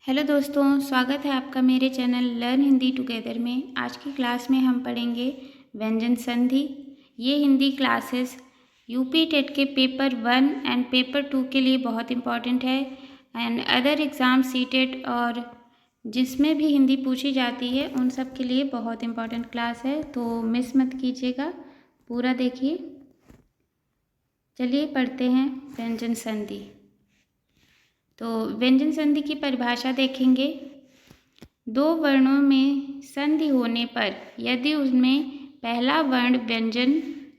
Hello दोस्तों, स्वागत है आपका मेरे चैनल लर्न हिंदी टुगेदर में। आज की क्लास में हम पढ़ेंगे व्यंजन संधि। ये हिंदी क्लासेस यूपी टेट के पेपर 1 एंड पेपर 2 के लिए बहुत इम्पॉर्टेंट है एंड अदर एग्ज़ाम सीटेट और जिसमें भी हिंदी पूछी जाती है उन सब के लिए बहुत इम्पॉर्टेंट क्लास है, तो मिस मत कीजिएगा, पूरा देखिए। चलिए पढ़ते हैं व्यंजन संधि। तो व्यंजन संधि की परिभाषा देखेंगे। दो वर्णों में संधि होने पर यदि उनमें पहला वर्ण व्यंजन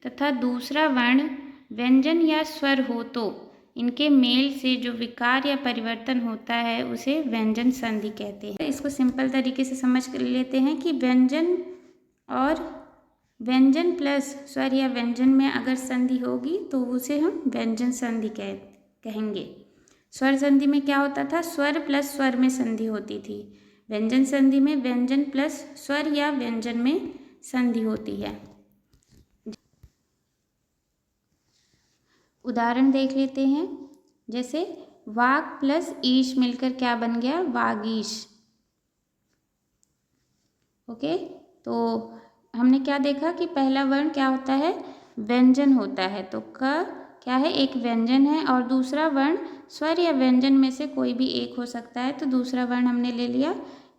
तथा दूसरा वर्ण व्यंजन या स्वर हो तो इनके मेल से जो विकार या परिवर्तन होता है उसे व्यंजन संधि कहते हैं। इसको सिंपल तरीके से समझ लेते हैं कि व्यंजन और व्यंजन प्लस स्वर या व्यंजन में अगर संधि होगी तो उसे हम व्यंजन संधि कहेंगे। स्वर संधि में क्या होता था? स्वर प्लस स्वर में संधि होती थी। व्यंजन संधि में व्यंजन प्लस स्वर या व्यंजन में संधि होती है। उदाहरण देख लेते हैं। जैसे वाग प्लस ईश मिलकर क्या बन गया? वागीश। ओके, तो हमने क्या देखा कि पहला वर्ण क्या होता है? व्यंजन होता है। तो क क्या है? एक व्यंजन है और दूसरा वर्ण स्वर या व्यंजन में से कोई भी एक हो सकता है, तो दूसरा वर्ण हमने ले लिया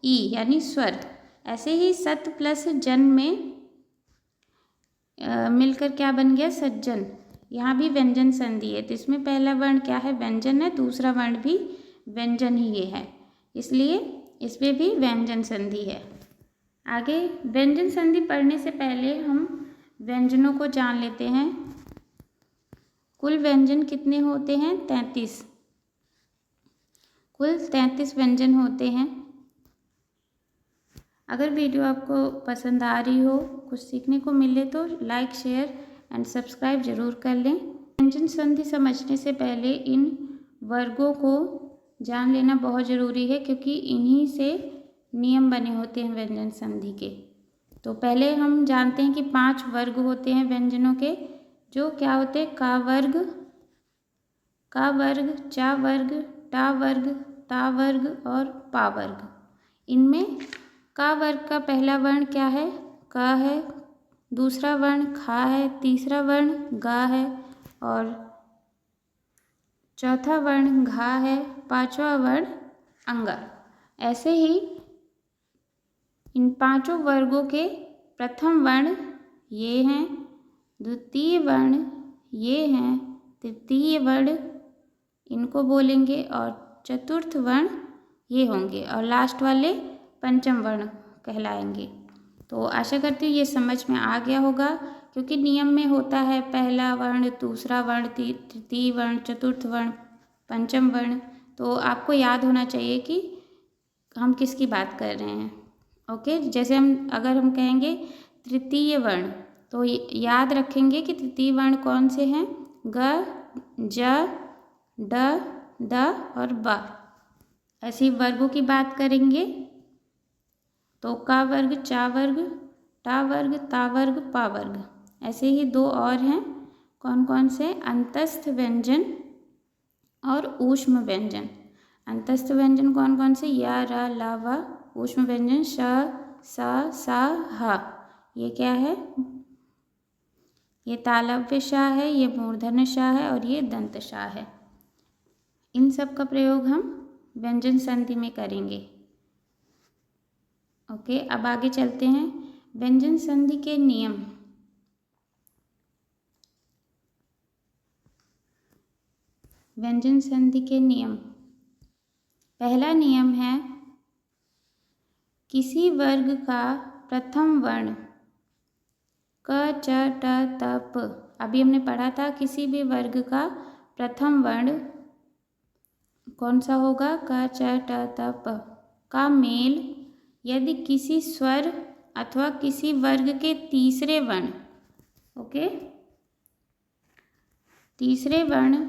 ई यानी स्वर। ऐसे ही सत प्लस जन में मिलकर क्या बन गया? सज्जन। यहाँ भी व्यंजन संधि है, तो इसमें पहला वर्ण क्या है? व्यंजन है, दूसरा वर्ण भी व्यंजन ही ये है, इसलिए इसमें भी व्यंजन संधि है। आगे व्यंजन संधि पढ़ने से पहले हम व्यंजनों को जान लेते हैं। कुल व्यंजन कितने होते हैं? 33। कुल 33 व्यंजन होते हैं। अगर वीडियो आपको पसंद आ रही हो, कुछ सीखने को मिले तो लाइक, शेयर एंड सब्सक्राइब जरूर कर लें। व्यंजन संधि समझने से पहले इन वर्गों को जान लेना बहुत ज़रूरी है, क्योंकि इन्हीं से नियम बने होते हैं व्यंजन संधि के। तो पहले हम जानते हैं कि 5 वर्ग होते हैं व्यंजनों के, जो क्या होते हैं? का वर्ग, चा वर्ग, टा वर्ग, ता वर्ग और पा वर्ग। इनमें का वर्ग का पहला वर्ण क्या है? क है, दूसरा वर्ण खा है, तीसरा वर्ण गा है और चौथा वर्ण घा है, पांचवा वर्ण अंगा। ऐसे ही इन पांचों वर्गों के प्रथम वर्ण ये हैं, द्वितीय वर्ण ये हैं, तृतीय वर्ण इनको बोलेंगे और चतुर्थ वर्ण ये होंगे और लास्ट वाले पंचम वर्ण कहलाएंगे। तो आशा करती हूँ ये समझ में आ गया होगा, क्योंकि नियम में होता है पहला वर्ण, दूसरा वर्ण, तृतीय वर्ण, चतुर्थ वर्ण, पंचम वर्ण। तो आपको याद होना चाहिए कि हम किसकी बात कर रहे हैं। ओके, जैसे अगर हम कहेंगे तृतीय वर्ण, तो याद रखेंगे कि तृतीय वर्ण कौन से हैं? ग, ज, ड, द और ब। ऐसे वर्गों की बात करेंगे तो का वर्ग, चा वर्ग, टा वर्ग, ता वर्ग, पा वर्ग। ऐसे ही दो और हैं, कौन कौन से? अंतस्थ व्यंजन और ऊष्म व्यंजन। अंतस्थ व्यंजन कौन कौन से? या, र, ला, व। ऊष्म व्यंजन श, स, सा, ह। ये क्या है? ये तालव्य शाह है, ये मूर्धन्य शाह है और ये दंत शाह है। इन सब का प्रयोग हम व्यंजन संधि में करेंगे। ओके, अब आगे चलते हैं। व्यंजन संधि के नियम। व्यंजन संधि के नियम। पहला नियम है किसी वर्ग का प्रथम वर्ण क, च, ट, त, प। अभी हमने पढ़ा था किसी भी वर्ग का प्रथम वर्ण कौन सा होगा? क, च, ट, त, प का मेल यदि किसी स्वर अथवा किसी वर्ग के तीसरे वर्ण, ओके, तीसरे वर्ण,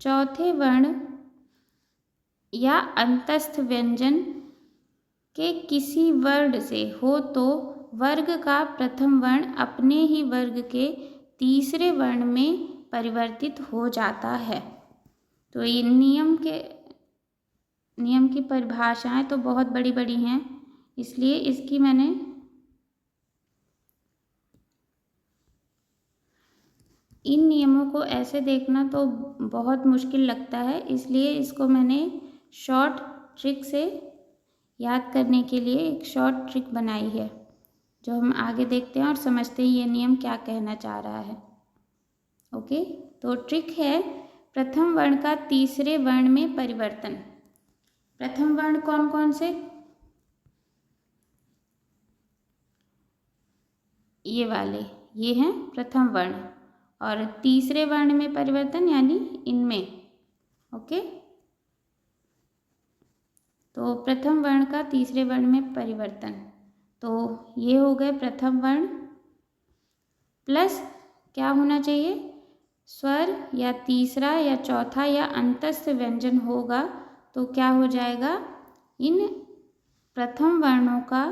चौथे वर्ण या अंतस्थ व्यंजन के किसी वर्ण से हो तो वर्ग का प्रथम वर्ण अपने ही वर्ग के तीसरे वर्ण में परिवर्तित हो जाता है। तो ये नियम के नियम की परिभाषाएं तो बहुत बड़ी बड़ी हैं, इसलिए इसकी मैंने इन नियमों को ऐसे देखना तो बहुत मुश्किल लगता है, इसलिए इसको मैंने शॉर्ट ट्रिक से याद करने के लिए एक शॉर्ट ट्रिक बनाई है, जो हम आगे देखते हैं और समझते हैं ये नियम क्या कहना चाह रहा है। ओके, तो ट्रिक है प्रथम वर्ण का तीसरे वर्ण में परिवर्तन। प्रथम वर्ण कौन कौन से? ये वाले, ये हैं प्रथम वर्ण, और तीसरे वर्ण में परिवर्तन यानी इनमें। ओके, तो प्रथम वर्ण का तीसरे वर्ण में परिवर्तन, तो ये हो गए प्रथम वर्ण प्लस क्या होना चाहिए? स्वर या तीसरा या चौथा या अंतस्थ व्यंजन होगा, तो क्या हो जाएगा? इन प्रथम वर्णों का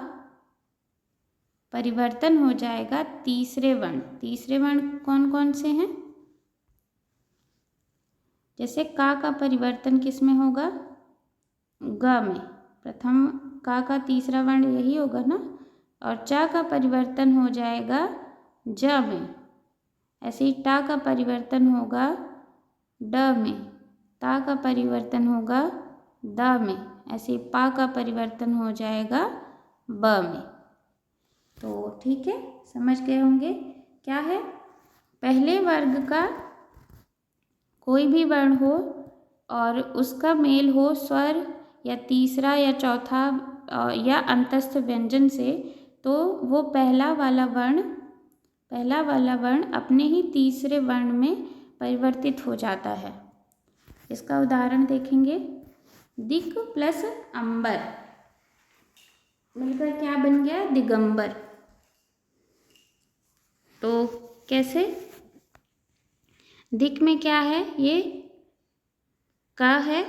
परिवर्तन हो जाएगा तीसरे वर्ण। तीसरे वर्ण कौन कौन से हैं? जैसे का परिवर्तन किस में होगा? ग में। प्रथम का तीसरा वर्ण यही होगा ना, और चा का परिवर्तन हो जाएगा ज में। ऐसे ही टा का परिवर्तन होगा ड में, ता का परिवर्तन होगा द में, ऐसे ही पा का परिवर्तन हो जाएगा ब में। तो ठीक है, समझ गए होंगे क्या है। पहले वर्ग का कोई भी वर्ण हो और उसका मेल हो स्वर या तीसरा या चौथा या अंतस्थ व्यंजन से, तो वो पहला वाला वर्ण अपने ही तीसरे वर्ण में परिवर्तित हो जाता है। इसका उदाहरण देखेंगे। दिक प्लस अंबर मिलकर क्या बन गया? दिगंबर। तो कैसे? दिक में क्या है? ये का है,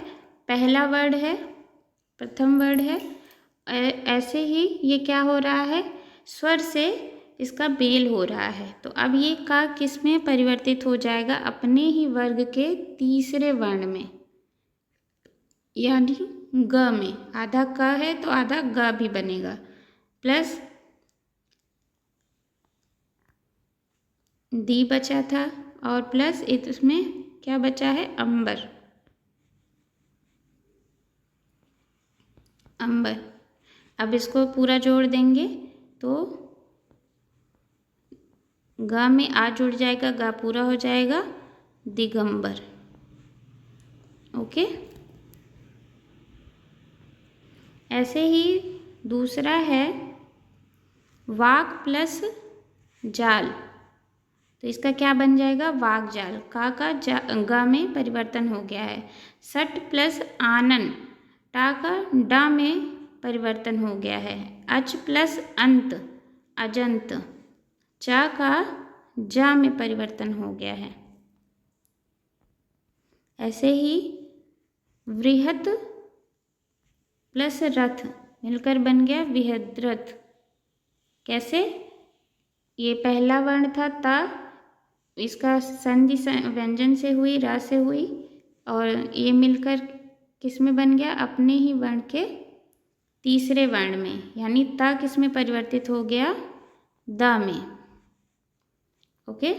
पहला वर्ड है, प्रथम वर्ड है। ऐसे ही ये क्या हो रहा है? स्वर से इसका मेल हो रहा है। तो अब ये का किस में परिवर्तित हो जाएगा? अपने ही वर्ग के तीसरे वर्ण में, यानी ग में। आधा क है तो आधा ग भी बनेगा, प्लस दी बचा था, और प्लस इसमें क्या बचा है? अंबर। अंबर। अब इसको पूरा जोड़ देंगे तो ग में आ जुड़ जाएगा, गा पूरा हो जाएगा दिगंबर। ओके, ऐसे ही दूसरा है वाक प्लस जाल, तो इसका क्या बन जाएगा? वाक जाल। का ग में परिवर्तन हो गया है। सट प्लस आनन, टा का डा में परिवर्तन हो गया है। अच प्लस अंत, अजंत। चा का जा में परिवर्तन हो गया है। ऐसे ही वृहत प्लस रथ मिलकर बन गया विहद्रथ। कैसे? ये पहला वर्ण था ता, इसका संधि व्यंजन से हुई, रा से हुई, और ये मिलकर किस में बन गया? अपने ही वर्ण के तीसरे वर्ण में, यानी ता किस में परिवर्तित हो गया? द में। ओके,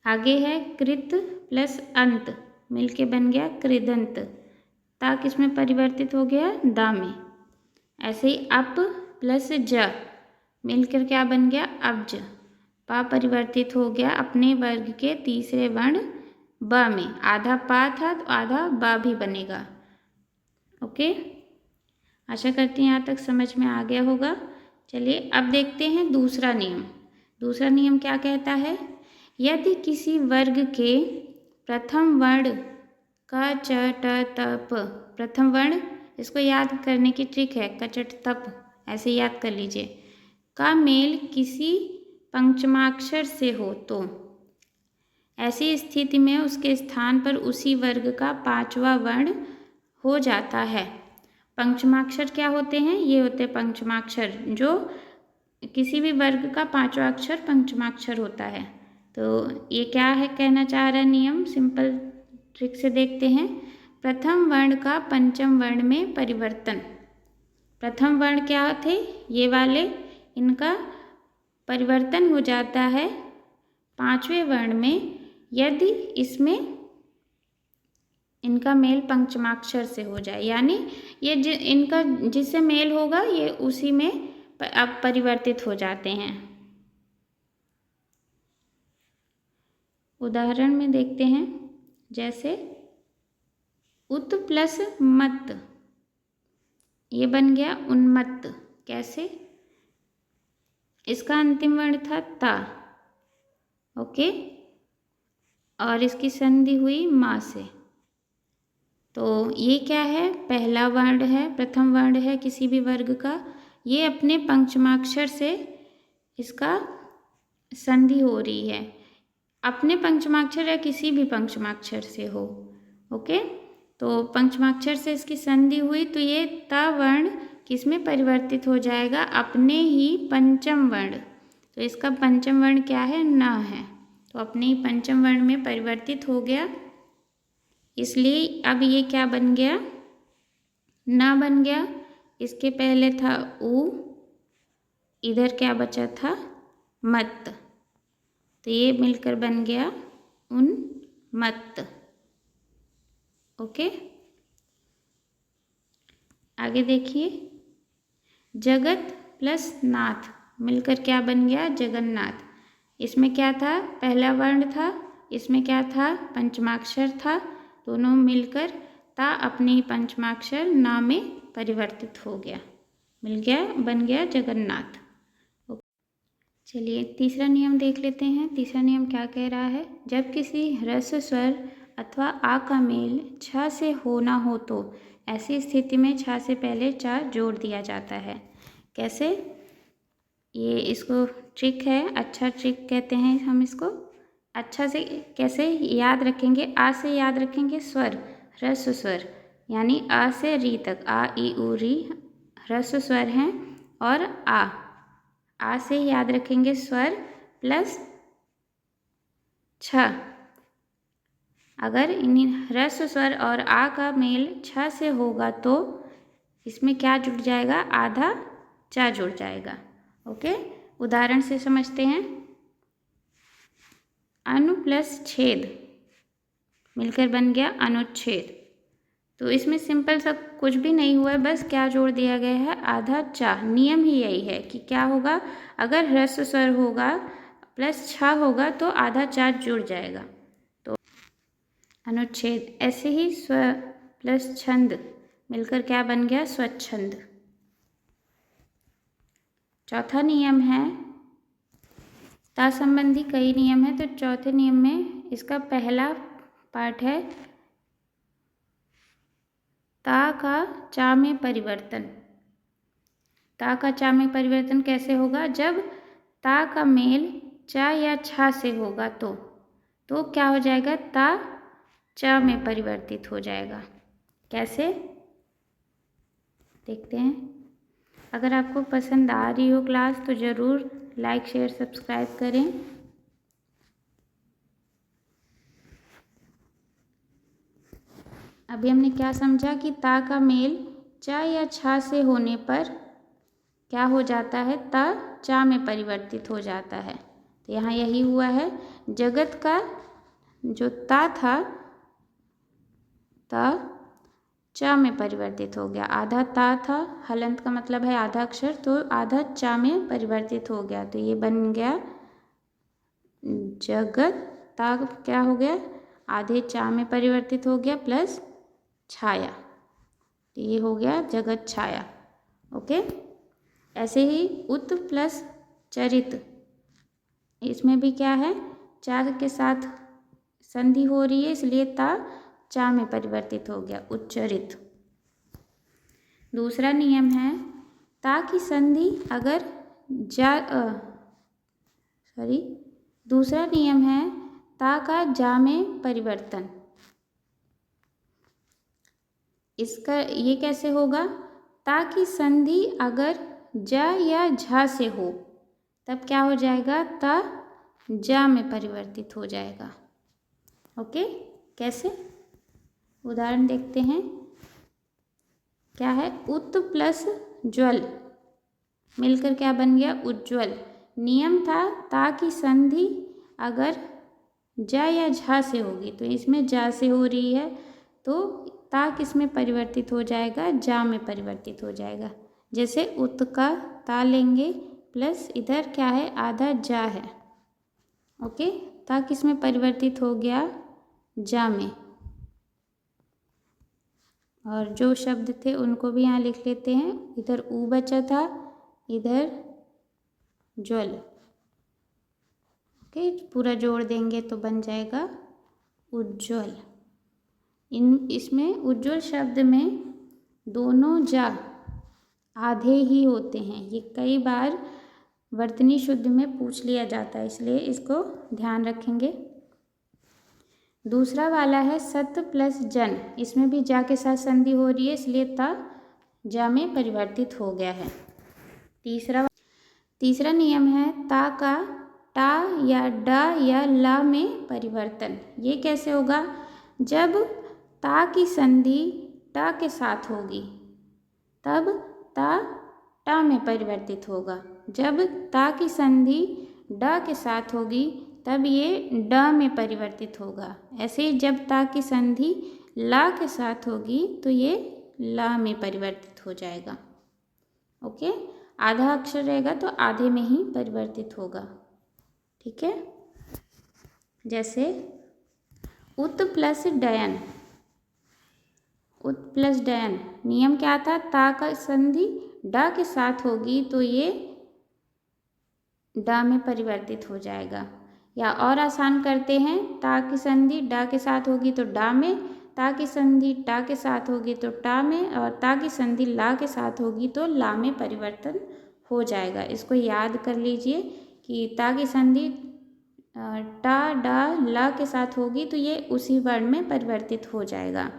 आगे है कृत प्लस अंत मिलके बन गया कृदंत। ता किस में परिवर्तित हो गया? दा में। ऐसे ही अप प्लस ज मिलकर क्या बन गया? अब्ज। पा परिवर्तित हो गया अपने वर्ग के तीसरे वर्ण ब में। आधा पा था तो आधा बा भी बनेगा। ओके, आशा करती हैं यहाँ तक समझ में आ गया होगा। चलिए अब देखते हैं दूसरा नियम। दूसरा नियम क्या कहता है? यदि किसी वर्ग के प्रथम वर्ण क च ट त प, प्रथम वर्ण, इसको याद करने की ट्रिक है, कचट तप, ऐसे याद कर लीजिए, का मेल किसी पंचमाक्षर से हो, तो ऐसी स्थिति में उसके स्थान पर उसी वर्ग का पांचवा वर्ण हो जाता है। पंचमाक्षर क्या होते हैं? ये होते हैं पंचमाक्षर, जो किसी भी वर्ग का पांचवा अक्षर पंचमाक्षर होता है। तो ये क्या है कहना चाह रहा है नियम? सिंपल ट्रिक से देखते हैं। प्रथम वर्ण का पंचम वर्ण में परिवर्तन। प्रथम वर्ण क्या थे ये वाले, इनका परिवर्तन हो जाता है पांचवें वर्ण में यदि इसमें इनका मेल पंचमाक्षर से हो जाए, यानी ये इनका जिससे मेल होगा ये उसी में अब परिवर्तित हो जाते हैं। उदाहरण में देखते हैं, जैसे उत प्लस मत, ये बन गया उन्मत्त। कैसे? इसका अंतिम वर्ण था ता, ओके, और इसकी संधि हुई माँ से। तो ये क्या है? पहला वर्ण है, प्रथम वर्ण है किसी भी वर्ग का, ये अपने पंचमाक्षर से इसका संधि हो रही है, अपने पंचमाक्षर या किसी भी पंचमाक्षर से हो, ओके। तो पंचमाक्षर से इसकी संधि हुई तो ये ता वर्ण किस में परिवर्तित हो जाएगा? अपने ही पंचम वर्ण। तो इसका पंचम वर्ण क्या है? न है, तो अपने ही पंचम वर्ण में परिवर्तित हो गया, इसलिए अब ये क्या बन गया? न बन गया। इसके पहले था उ, इधर क्या बचा था? मत, तो ये मिलकर बन गया उन्मत्त, ओके। आगे देखिए, जगत प्लस नाथ मिलकर क्या बन गया? जगन्नाथ। इसमें क्या था? पहला वर्ण था, इसमें क्या था? पंचमाक्षर था, दोनों मिलकर ता अपने ही पंचमाक्षर ना में परिवर्तित हो गया, मिल गया, बन गया जगन्नाथ। चलिए तीसरा नियम देख लेते हैं। तीसरा नियम क्या कह रहा है? जब किसी ह्रस्व स्वर अथवा आ का मेल छ से होना हो तो ऐसी स्थिति में छ से पहले चा जोड़ दिया जाता है। कैसे? ये इसको ट्रिक है, अच्छा ट्रिक कहते हैं हम इसको। अच्छा से कैसे याद रखेंगे? आ से याद रखेंगे स्वर, ह्रस्व स्वर, यानी आ से री तक, आ ई उ री ह्रस्व स्वर हैं, और आ से याद रखेंगे स्वर प्लस छ। अगर इन ह्रस्व स्वर और आ का मेल छ से होगा तो इसमें क्या जुड़ जाएगा? आधा चा जुड़ जाएगा, ओके। उदाहरण से समझते हैं। अनु प्लस छेद मिलकर बन गया अनुच्छेद। तो इसमें सिंपल सा कुछ भी नहीं हुआ है, बस क्या जोड़ दिया गया है? आधा चा। नियम ही यही है कि क्या होगा? अगर ह्रस्व स्वर होगा प्लस छ होगा तो आधा चा जुड़ जाएगा, तो अनुच्छेद। ऐसे ही स्व प्लस छंद मिलकर क्या बन गया? स्वच्छंद। चौथा नियम है, ता संबंधी कई नियम है, तो चौथे नियम में इसका पहला पार्ट है ता का चा में परिवर्तन। ता का चा में परिवर्तन कैसे होगा? जब ता का मेल चा या छा से होगा तो क्या हो जाएगा? ता चा में परिवर्तित हो जाएगा। कैसे? देखते हैं। अगर आपको पसंद आ रही हो क्लास तो ज़रूर लाइक शेयर सब्सक्राइब करें। अभी हमने क्या समझा कि ता का मेल चा या छा से होने पर क्या हो जाता है? ता चा में परिवर्तित हो जाता है। तो यहाँ यही हुआ है। जगत का जो ता था, ता चा में परिवर्तित हो गया। आधा ता था, हलंत का मतलब है आधा अक्षर, तो आधा चा में परिवर्तित हो गया, तो ये बन गया जगत। ता क्या हो गया? आधे चा में परिवर्तित हो गया प्लस छाया, तो ये हो गया जगत छाया, ओके। ऐसे ही उत प्लस चरित, इसमें भी क्या है? चा के साथ संधि हो रही है, इसलिए ता चा में परिवर्तित हो गया, उच्चरित। दूसरा नियम है, ता की संधि अगर दूसरा नियम है ता का जा में परिवर्तन। इसका ये कैसे होगा? ता की संधि अगर जा या झा से हो तब क्या हो जाएगा? ता जा में परिवर्तित हो जाएगा, ओके। कैसे? उदाहरण देखते हैं। क्या है? उत प्लस ज्वल मिलकर क्या बन गया? उज्ज्वल। नियम था ता की संधि अगर जा या झा से होगी, तो इसमें जा से हो रही है, तो ता किस में परिवर्तित हो जाएगा? जा में परिवर्तित हो जाएगा। जैसे उत का ता लेंगे प्लस इधर क्या है? आधा जा है। ओके, ता किस में परिवर्तित हो गया? जा में। और जो शब्द थे उनको भी यहाँ लिख लेते हैं। इधर ऊ बचा था, इधर ज्वल। ओके, पूरा जोड़ देंगे तो बन जाएगा उज्ज्वल। इसमें उज्ज्वल शब्द में दोनों जा आधे ही होते हैं। ये कई बार वर्तनी शुद्ध में पूछ लिया जाता है, इसलिए इसको ध्यान रखेंगे। दूसरा वाला है सत प्लस जन। इसमें भी जा के साथ संधि हो रही है, इसलिए ता जा में परिवर्तित हो गया है। तीसरा नियम है ता का टा या डा या ला में परिवर्तन। ये कैसे होगा? जब ता की संधि टा के साथ होगी तब ता टा में परिवर्तित होगा। जब ता की संधि डा के साथ होगी तब ये ड में परिवर्तित होगा। ऐसे ही जब ता की संधि ला के साथ होगी तो ये ला में परिवर्तित हो जाएगा। ओके, आधा अक्षर रहेगा तो आधे में ही परिवर्तित होगा। ठीक है, जैसे उत प्लस डयन। उत प्लस डयन नियम क्या था? ता का संधि डा के साथ होगी तो ये डा में परिवर्तित हो जाएगा। या और आसान करते हैं, ता की संधि डा के साथ होगी तो डा में, ता की संधि टा के साथ होगी तो टा में, और ता की संधि ला के साथ होगी तो ला में परिवर्तन हो जाएगा। इसको याद कर लीजिए कि ता की संधि टा डा ला के साथ होगी तो ये उसी वर्ण में परिवर्तित हो जाएगा।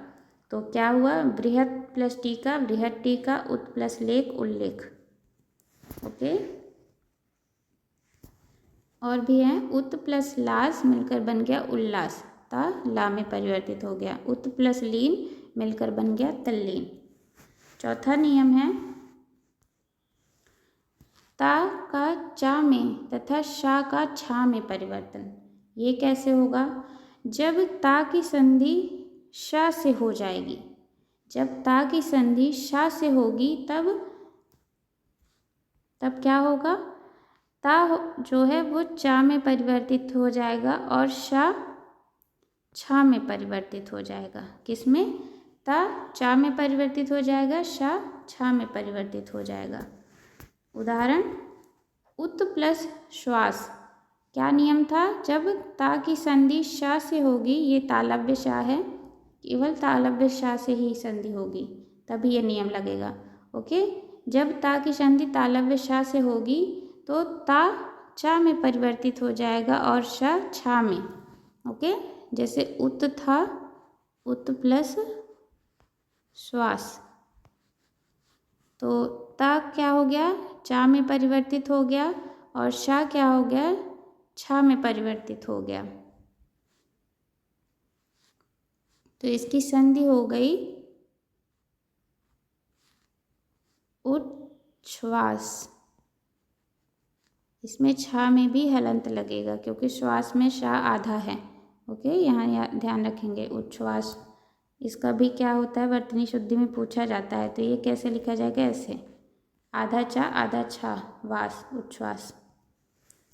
तो क्या हुआ? बृहत प्लस टीका, बृहत टीका, उत प्लस लेख, उल्लेख। ओके, और भी है उत प्लस लास मिलकर बन गया उल्लास, ता ला में परिवर्तित हो गया। उत प्लस लीन मिलकर बन गया तल्लीन। चौथा नियम है ता का चा में तथा शा का छा में परिवर्तन। ये कैसे होगा? जब ता की संधि शा से हो जाएगी, जब ता की संधि शा से होगी तब क्या होगा? ता जो है वो चा में परिवर्तित हो जाएगा और शा छा में परिवर्तित हो जाएगा। किस में? ता चा में परिवर्तित हो जाएगा, शा छा में परिवर्तित हो जाएगा। उदाहरण, उत प्लस श्वास। क्या नियम था? जब ता की संधि शा से होगी, ये तालव्य शा है, केवल तालव्य शा से ही संधि होगी तभी ये नियम लगेगा। ओके, जब ता की संधि तालव्य शा से होगी तो ता चा में परिवर्तित हो जाएगा और शा छा में। ओके, जैसे उत था, उत प्लस श्वास, तो ता क्या हो गया? चा में परिवर्तित हो गया और शा क्या हो गया? छा में परिवर्तित हो गया। तो इसकी संधि हो गई उच्छ्वास। इसमें छा में भी हलंत लगेगा क्योंकि श्वास में शा आधा है। ओके, यहाँ ध्यान रखेंगे। उच्छ्वास, इसका भी क्या होता है? वर्तनी शुद्धि में पूछा जाता है। तो ये कैसे लिखा जाएगा? ऐसे, आधा चा आधा छा, वास, उच्छ्वास।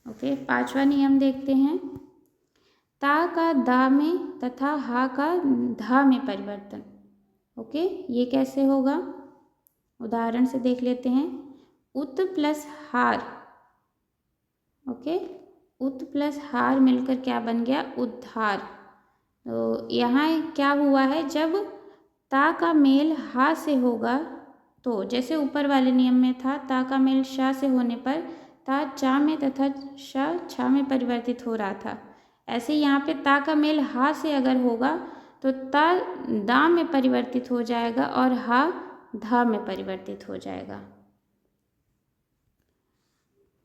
ओके, पांचवा नियम देखते हैं। ता का दा में तथा हा का धा में परिवर्तन। ओके, ये कैसे होगा? उदाहरण से देख लेते हैं। उत प्लस हार। ओके, उत प्लस हार मिलकर क्या बन गया? उद्धार। तो यहाँ क्या हुआ है? जब ता का मेल हा से होगा तो जैसे ऊपर वाले नियम में था, ता का मेल शा से होने पर ता चा में तथा शा छा में परिवर्तित हो रहा था। ऐसे यहाँ पे ता का मेल हा से अगर होगा तो ता दा में परिवर्तित हो जाएगा और हा धा में परिवर्तित हो जाएगा।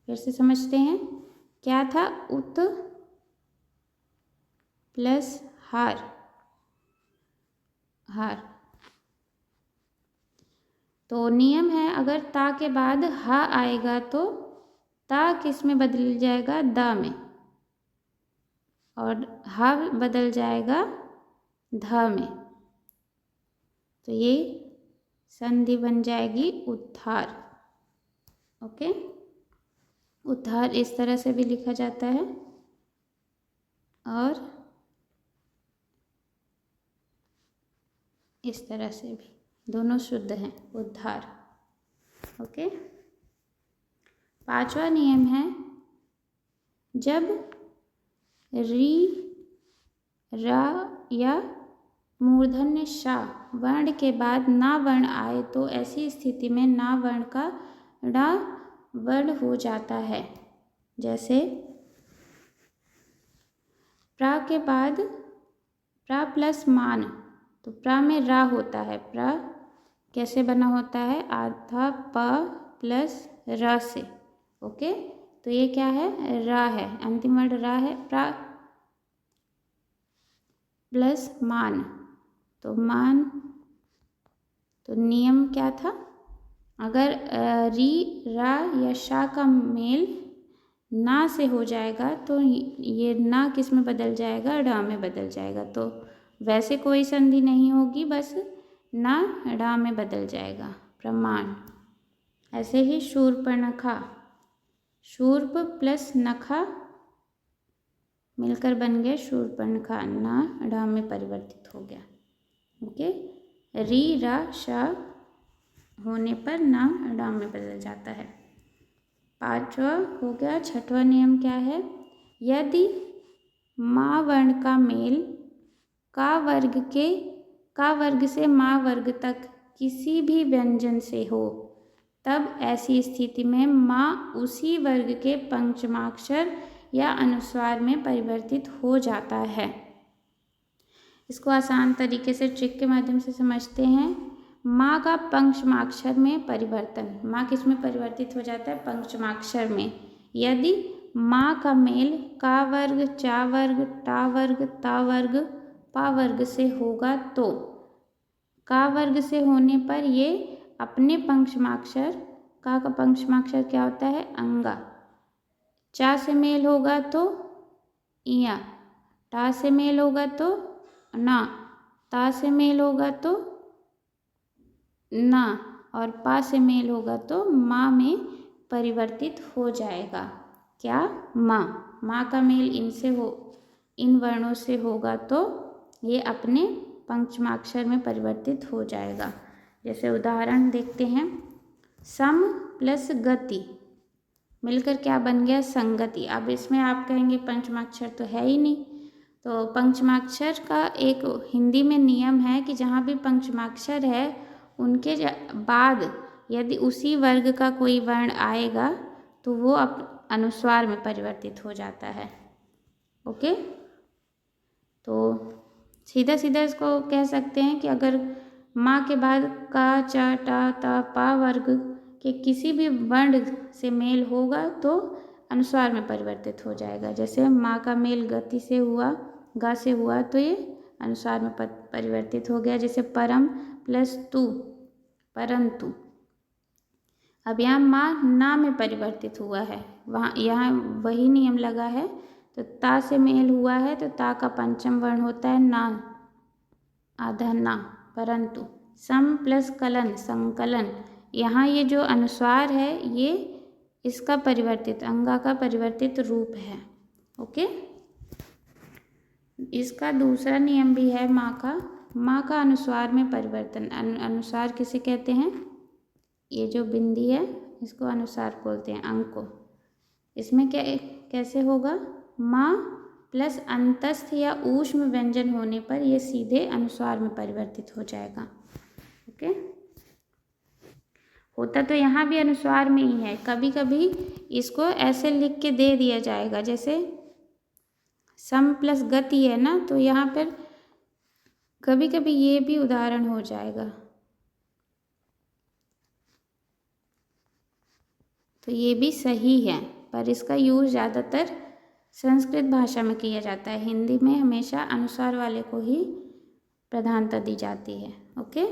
फिर से समझते हैं। क्या था? उत प्लस हार हार। तो नियम है, अगर ता के बाद हा आएगा तो ता किस में बदल जाएगा, दा में, और हा बदल जाएगा धा में। तो ये संधि बन जाएगी उद्धार। ओके, उद्धार इस तरह से भी लिखा जाता है और इस तरह से भी, दोनों शुद्ध हैं, उद्धार। ओके, पांचवा नियम है, जब री, रा या मूर्धन्य शा वर्ण के बाद ना वर्ण आए तो ऐसी स्थिति में ना वर्ण का ड़ा वर्ण हो जाता है। जैसे प्रा के बाद प्रा प्लस मान, तो प्रा में रा होता है। प्रा कैसे बना होता है, आधा प प्लस र से। ओके, तो ये क्या है, रा है, अंतिम वर्ड रा है। प्रा प्लस मान, तो मान, तो नियम क्या था, अगर री, रा या शा का मेल ना से हो जाएगा तो ये ना किस में बदल जाएगा, ड़ा में बदल जाएगा। तो वैसे कोई संधि नहीं होगी, बस ना ड़ा में बदल जाएगा, प्रमाण। ऐसे ही शूर्पणखा, शूर्प प्लस नखा मिलकर बन गया शूर्पणखा, ना ड़ा में परिवर्तित हो गया। ओके, री, रा, शा होने पर ना ड़ा में बदल जाता है। पांचवा हो गया। छठवां नियम क्या है, यदि माँ वर्ण का मेल का वर्ग से माँ वर्ग तक किसी भी व्यंजन से हो, तब ऐसी स्थिति में माँ उसी वर्ग के पंचमाक्षर या अनुस्वार में परिवर्तित हो जाता है। इसको आसान तरीके से ट्रिक के माध्यम से समझते हैं। माँ का पंचमाक्षर में परिवर्तन, माँ किस में परिवर्तित हो जाता है, पंचमाक्षर में। यदि माँ का मेल का वर्ग, चा वर्ग, टा वर्ग, ता वर्ग, पा वर्ग से होगा तो का वर्ग से होने पर ये अपने पंचमाक्षर, का पंचमाक्षर क्या होता है, अंगा। चा से मेल होगा तो इया, टा से मेल होगा तो ना, ता से मेल होगा तो ना, और पा से मेल होगा तो माँ में परिवर्तित हो जाएगा। क्या, माँ। माँ का मेल इनसे हो, इन वर्णों से होगा तो ये अपने पंचमाक्षर में परिवर्तित हो जाएगा। जैसे उदाहरण देखते हैं, सम प्लस गति मिलकर क्या बन गया, संगति। अब इसमें आप कहेंगे पंचमाक्षर तो है ही नहीं, तो पंचमाक्षर का एक हिंदी में नियम है कि जहाँ भी पंचमाक्षर है उनके बाद यदि उसी वर्ग का कोई वर्ण आएगा तो वो अनुस्वार में परिवर्तित हो जाता है। ओके, तो सीधा सीधा इसको कह सकते हैं कि अगर माँ के बाद का, चा, टा, ता, पा वर्ग के किसी भी वर्ण से मेल होगा तो अनुस्वार में परिवर्तित हो जाएगा। जैसे माँ का मेल गति से हुआ, गा से हुआ, तो ये अनुस्वार में परिवर्तित हो गया। जैसे परम प्लस तू, परंतु। अब यहाँ माँ ना में परिवर्तित हुआ है, वहाँ यहाँ वही नियम लगा है। तो ता से मेल हुआ है तो ता का पंचम वर्ण होता है ना, आधा ना, परंतु। सम प्लस कलन, संकलन, यहाँ ये जो अनुस्वार है ये इसका परिवर्तित, अंगा का परिवर्तित रूप है। ओके, इसका दूसरा नियम भी है माँ का अनुस्वार में परिवर्तन। अनुस्वार किसे कहते हैं, ये जो बिंदी है इसको अनुस्वार बोलते हैं, अंक को। इसमें क्या कैसे होगा, माँ प्लस अंतस्थ या ऊष्म व्यंजन होने पर यह सीधे अनुस्वार में परिवर्तित हो जाएगा। ओके, होता तो यहाँ भी अनुस्वार में ही है, कभी कभी इसको ऐसे लिख के दे दिया जाएगा, जैसे सम प्लस गति है ना, तो यहाँ पर कभी कभी ये भी उदाहरण हो जाएगा। तो ये भी सही है, पर इसका यूज ज़्यादातर संस्कृत भाषा में किया जाता है। हिंदी में हमेशा अनुस्वार वाले को ही प्रधानता दी जाती है। ओके,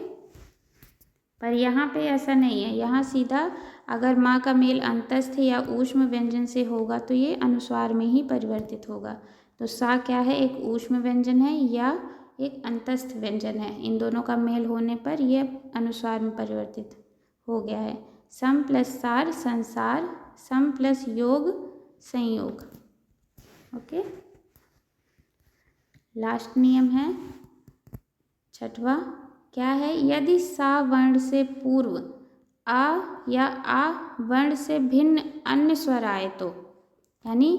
पर यहाँ पे ऐसा नहीं है। यहाँ सीधा अगर माँ का मेल अंतस्थ या ऊष्म व्यंजन से होगा तो ये अनुस्वार में ही परिवर्तित होगा। तो सा क्या है, एक ऊष्म व्यंजन है या एक अंतस्थ व्यंजन है। इन दोनों का मेल होने पर यह अनुस्वार में परिवर्तित हो गया है। सम प्लस सार संसार, सम प्लस योग संयोग। ओके, लास्ट नियम है छठवां, क्या है, यदि सा वर्ण से पूर्व आ या आ वर्ण से भिन्न अन्य स्वर आए तो, यानी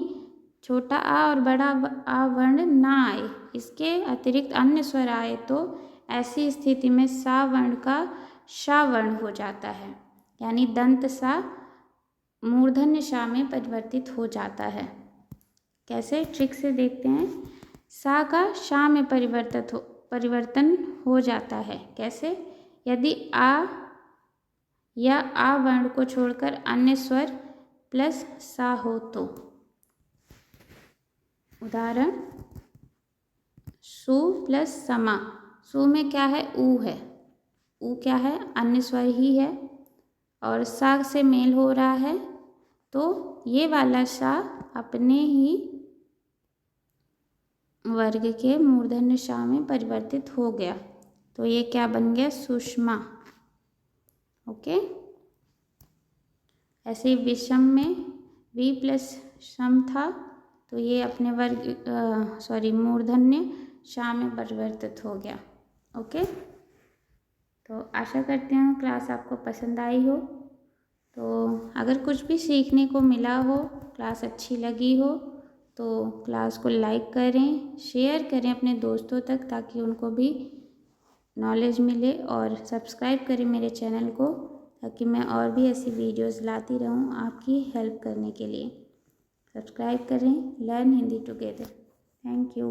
छोटा आ और बड़ा आ वर्ण ना आए, इसके अतिरिक्त अन्य स्वर आए तो ऐसी स्थिति में सा वर्ण का शा वर्ण हो जाता है, यानी दंत सा मूर्धन्य शा में परिवर्तित हो जाता है। कैसे, ट्रिक से देखते हैं। सा का शा में परिवर्तन हो जाता है। कैसे, यदि आ या आ वर्ण को छोड़कर अन्य स्वर प्लस सा हो तो। उदाहरण, सु प्लस समा। सु में क्या है, ऊ है। ऊ क्या है, अन्य स्वर ही है और सा से मेल हो रहा है, तो ये वाला सा अपने ही वर्ग के मूर्धन्य शा में परिवर्तित हो गया, तो ये क्या बन गया, सुषमा। ओके, ऐसे ही विषम में वी प्लस सम था, तो ये अपने वर्ग मूर्धन्य शा में परिवर्तित हो गया। ओके, तो आशा करते हैं क्लास आपको पसंद आई हो। तो अगर कुछ भी सीखने को मिला हो, क्लास अच्छी लगी हो, तो क्लास को लाइक करें, शेयर करें अपने दोस्तों तक ताकि उनको भी नॉलेज मिले, और सब्सक्राइब करें मेरे चैनल को ताकि मैं और भी ऐसी वीडियोस लाती रहूं आपकी हेल्प करने के लिए। सब्सक्राइब करें, learn Hindi together. Thank you.